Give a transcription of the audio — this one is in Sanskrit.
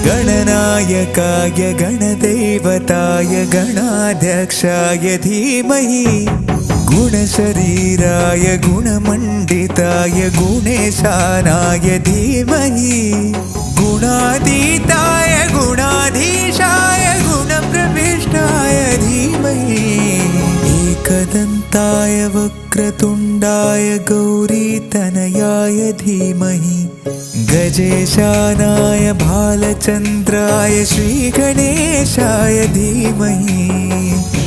गणनायकाय गणदेवताय गणाध्यक्षाय धीमहि गुणशरीराय गुणमण्डिताय गुणेशानाय धीमहि गुणातीताय गुणाधीशाय गुणप्रविष्टाय धीमहि एकदन्ताय वक्रतुण्डाय गौरीतनयाय धीमहि गजेशानाय भालचन्द्राय श्रीगणेशाय धीमहि